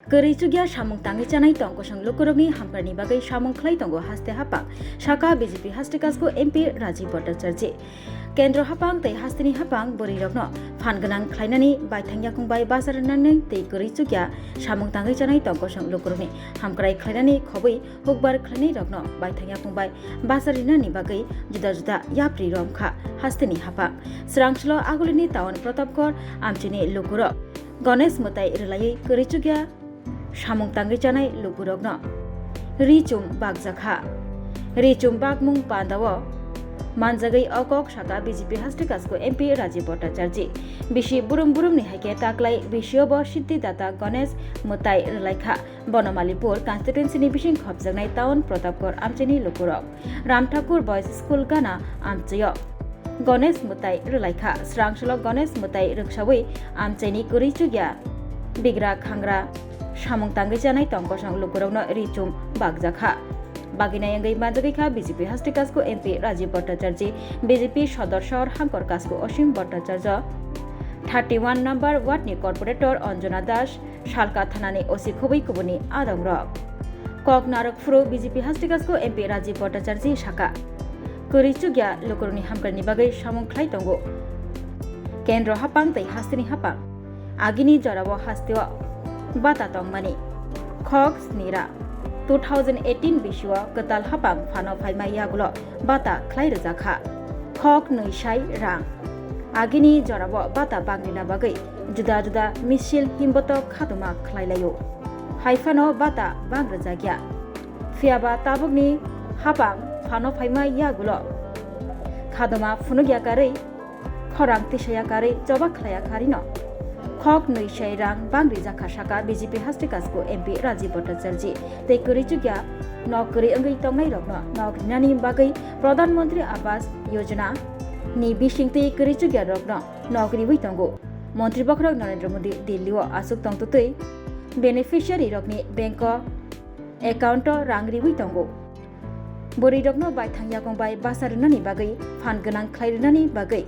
Kericugya samung tangi canai tongko sang lukurogni hamparni bagai samung khlai tongo haste hapang Shaka BJP Hastekasku MP Rajiv Bhattacharya Kendro hapang tei hastini hapang borirokno phanganang khlainani baithangya kungbai basarnani tei kericugya samung tangi canai tongko sang lukurogni hamkrai khlainani khobui hukbar khlainai rokno baithangya kungbai basarinani bagai juda-juda yapri romkha hastini hapang srangchlo agulini taon Pratapkor amchini lukurok Ganesh mutai relayai kericugya samung tangi canai lukurogno Richum bagjakha Richum bagmung pandawo manjagai okok Shaka BJP Hastekasku MP Rajiv Bhattacharya bishi burum ni haike taklai bishobo siddhidata Ganesh mutai relaikha Bonomalipur constituency ni bising khopjagnai taon Pratapkor amchini lukurok Ramthakur Boys School gana amchayo Ganesh mutai relaikha srangshlo Ganesh mutai rungsawui amchaini kericugya bigra khangra samung tangi canai tongko sang lukurogno Richum bagjakha baginai angai manjagai BJP Hastekasku MP Rajiv Bhattacharya BJP সদস্যর হাঙ্কর কাসকু অসীম ভট্টাচার্য 31 নম্বর ওয়ার্ডনি corporator Anjana Das শালকা থানানি OC খুবই কুবনি আদংরক cock নারকফুরু BJP Hastekasku MP Rajiv Bhattacharya শাখা kericugya lukurogni hamkarni bagai samung khlai tongo kendro hapang tei hastini hapang agini jorabo hasteo bata tongmani khok snira 2018 biswa ketal hapang phano phaimai yagulo bata khlai rejakha khok nuisai rang agini jorabo bata bangrina bagai juda misil himboto khatuma khlailayo haifano bata bangrajagya fiaba tabukni hapang phano phaimai yagulo khadoma phunugya karei khorang tisaya karei jobak khlaya karino khok nuisai rang bangri jakha Shaka BJP Hastekasku MP Rajiv Bhattacharya tei kericugya nokri angai tongnai rokno nokrinani bagai Pradhan Mantri Awas Yojana ni bising tei kericugya rokno nokri wi tongo Mantri Bakrok Narendra Modi Delhi o asuk tongtutui beneficiary rokni bank account rangri wi tongo bori rokno baithangya kongbai basarnani bagai phanganang khlairnani bagai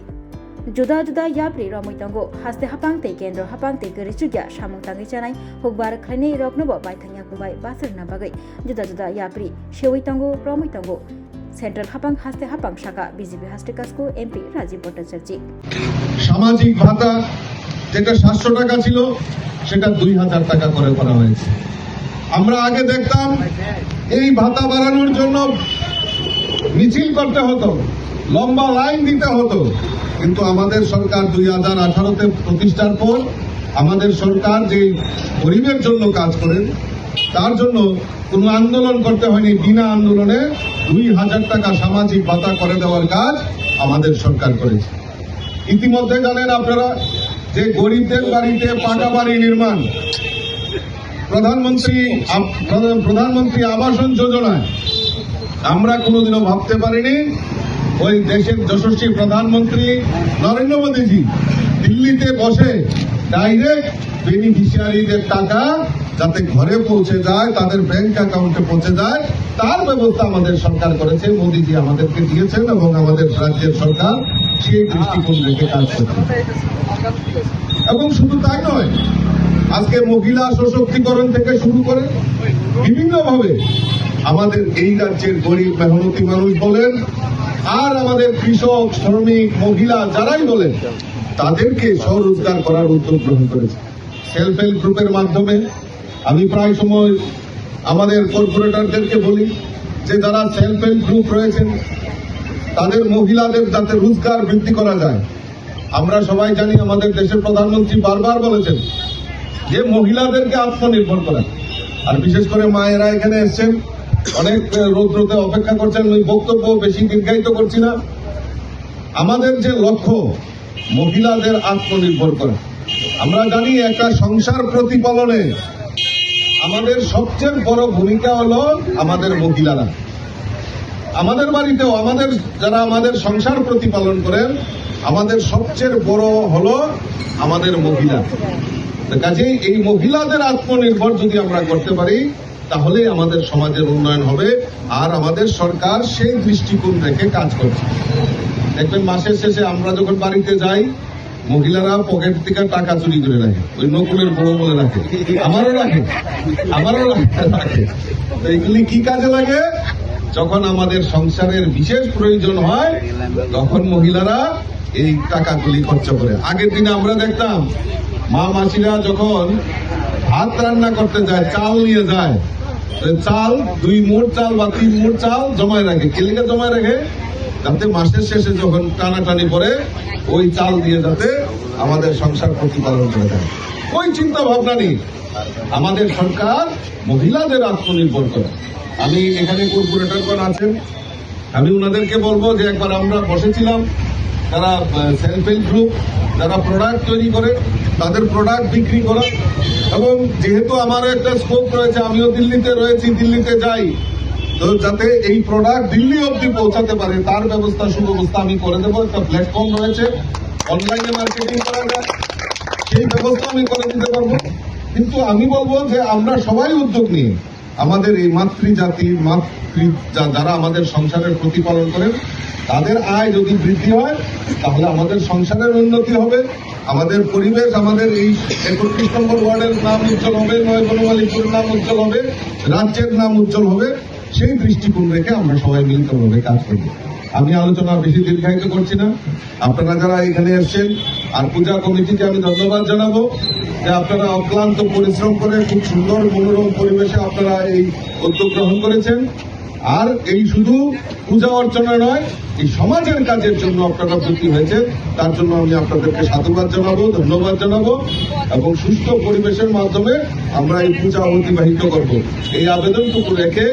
juda yapri romoi tongo haste hapang tei kendro hapang tei kericugya samung tangi canai hukbar khlainai rokno bo baithangya kongbai basarna bagai juda yapri sewi tongo romoi tongo central হাপাং হাসতে হাপাং শাখা BJP Hastekasku MP Rajiv Bhattacharya সামাজিক ভাতা যেটা 700 টাকা ছিল সেটা 2000 টাকা করে করা হয়েছে আমরা আগে দেখতাম এই ভাতা বাড়ানোর জন্য মিছিল করতে হতো লম্বা লাইন দিতে হতো কিন্তু আমাদের সরকার 2018 তে প্রতিষ্ঠার পর আমাদের সরকার যে গরিবের জন্য কাজ করেন তার জন্য কোনো আন্দোলন করতে হয়নি বিনা আন্দোলনে 2000 টাকা সামাজিক ভাতা করে দেওয়ার কাজ আমাদের সরকার করেছে ইতিমধ্যে জানেন আপনারা যে গরিবদের বাড়িতে পাকা বাড়ি নির্মাণ প্রধানমন্ত্রী আবাসন যোজনায় আমরা কোনোদিনও ভাবতে পারিনি ওই দেশের যশস্বী প্রধানমন্ত্রী নরেন্দ্র মোদীজি দিল্লিতে বসে ডাইরেক্ট বেনিফিশিয়ারিদের টাকা যাতে ঘরে পৌঁছে যায় তাদের ব্যাংক অ্যাকাউন্টে পৌঁছে যায় তার ব্যবস্থা আমাদের সরকার করেছে মোদীজি আমাদেরকে দিয়েছেন এবং আমাদের রাজ্যের সরকার সেই দৃষ্টিকোণ রেখে কাজ করছে এবং শুধু তাই নয় আজকে মহিলা সশক্তিকরণ থেকে শুরু করে বিভিন্নভাবে আমাদের এই রাজ্যের গরিব মেহনতি মানুষ বলেন আর আমাদের কৃষক শ্রমিক মহিলা যারাই বলেন তাদেরকে স্বরোজগার করার উদ্যোগ গ্রহণ করেছে সেলফ হেল্প গ্রুপের মাধ্যমে আমি প্রায় সময় আমাদের কর্পোরেটরদেরকে বলি যে যারা সেলফ হেল্প গ্রুপ রয়েছেন তাদের মহিলাদের যাতে রোজগার বৃদ্ধি করা যায় আমরা সবাই জানি আমাদের দেশের প্রধানমন্ত্রী বারবার বলেছেন যে মহিলাদেরকে আত্মনির্ভর করা আর বিশেষ করে মায়েরা এখানে এসছেন অনেক রৌদ্রতে অপেক্ষা করছেন ওই বক্তব্য বেশি দীর্ঘায়িত করছি না আমাদের যে লক্ষ্য মহিলাদের আত্মনির্ভর করা আমরা জানি একটা সংসার প্রতিপালনে আমাদের সবচেয়ে বড় ভূমিকা হলো আমাদের মহিলারা আমাদের বাড়িতেও যারা আমাদের সংসার প্রতিপালন করেন আমাদের সবচেয়ে বড় হলো আমাদের মহিলা কাজেই এই মহিলাদের আত্মনির্ভর যদি আমরা করতে পারি তাহলে আমাদের সমাজের উন্নয়ন হবে আর আমাদের সরকার সেই দৃষ্টিকোণ রেখে কাজ করছে দেখবেন মাসের শেষে আমরা যখন বাড়িতে যাই মহিলারা পকেট থেকে টাকা চুরি করে রাখে, ওই নকুলের বড় বলে রাখে, আমারও রাখে। তো এগুলি কি কাজে লাগে? যখন আমাদের সংসারের বিশেষ প্রয়োজন হয় তখন মহিলারা এই টাকাগুলি খরচ করে। আগের দিনে আমরা দেখতাম মা মাসিরা যখন ভাত রান্না করতে যায়, চাল নিয়ে যায়, চাল 2 মুঠ চাল বা 3 মুঠ চাল জমায় রাখে। কেলিকা জমায় রাখে যাতে মাসের শেষে যখন টানাটানি করে ওই চাল দিয়ে যাতে আমাদের সংসার প্রতিপালন করে দেয়। ওই চিন্তা ভাবনা নেই। আমাদের সরকার মহিলাদের আত্মনির্ভর করে। আমি এখানে কর্পোরেটরগণ আছেন, আমি ওনাদেরকে বলবো যে একবার আমরা বসেছিলাম, যারা সেলফ হেল্প গ্রুপ, যারা প্রোডাক্ট তৈরি করে তাদের প্রোডাক্ট বিক্রি করা, এবং যেহেতু আমারও একটা স্কোপ রয়েছে, আমিও দিল্লিতে রয়েছি, দিল্লিতে যাই, তো যাতে এই প্রোডাক্ট দিল্লি অবধি পৌঁছাতে পারে তার ব্যবস্থা সুব্যবস্থা আমি করে দেবো। একটা প্ল্যাটফর্ম রয়েছে, অনলাইনে মার্কেটিং করা যায়, সেই ব্যবস্থা আমি করে দিতে পারবো। কিন্তু আমি বলবো যে আমরা সবাই উদ্যোগ নিয়ে আমাদের এই মাতৃজাতি যারা আমাদের সংসারের প্রতিপালন করেন তাদের আয় যদি বৃদ্ধি হয় তাহলে আমাদের সংসারের উন্নতি হবে, আমাদের পরিবেশ, আমাদের এই 31 নম্বর ওয়ার্ডের নাম উজ্জ্বল হবে, 9 বনমালীপুরের নাম উজ্জ্বল হবে, রাজ্যের নাম উজ্জ্বল হবে। সেই দৃষ্টিকোণ রেখে আমরা সবাই মিলিতভাবে কাজ করব। আমি আলোচনা বেশি দীর্ঘায়িত করছি না। আপনারা যারা এখানে এসেছেন আর পূজা কমিটিকে আমি ধন্যবাদ জানাবো যে আপনারা অক্লান্ত পরিশ্রম করে খুব সুন্দর মনোরম পরিবেশে আপনারা এই উদ্যোগ গ্রহণ করেছেন। আর এই শুধু পূজা অর্চনা নয়, এই সমাজের কাজের জন্য আপনারা ব্রতী হয়েছেন, তার জন্য আমি আপনাদেরকে সাধুবাদ জানাবো, ধন্যবাদ জানাবো, এবং সুস্থ পরিবেশের মাধ্যমে আমরা এই পূজা অতিবাহিত করব। এই আবেদনটুকু রেখে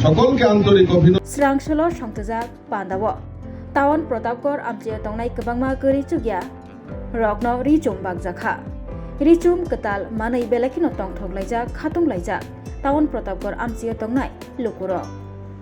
সকলকে আন্তরিক অভিনন্দন। স্রাংসল সংতজাক পান্দাव টাउन प्रतापगढ़ आमचिया तंगनाय गोबांमा गरि चुगिया रगनो रिचुम बागजाखा रिचुम कताल मानै बेलाखिनो तंथंलायजाक खाथुमलायजाक टाउन प्रतापगढ़ आमचिया तंगनाय लुकुरो।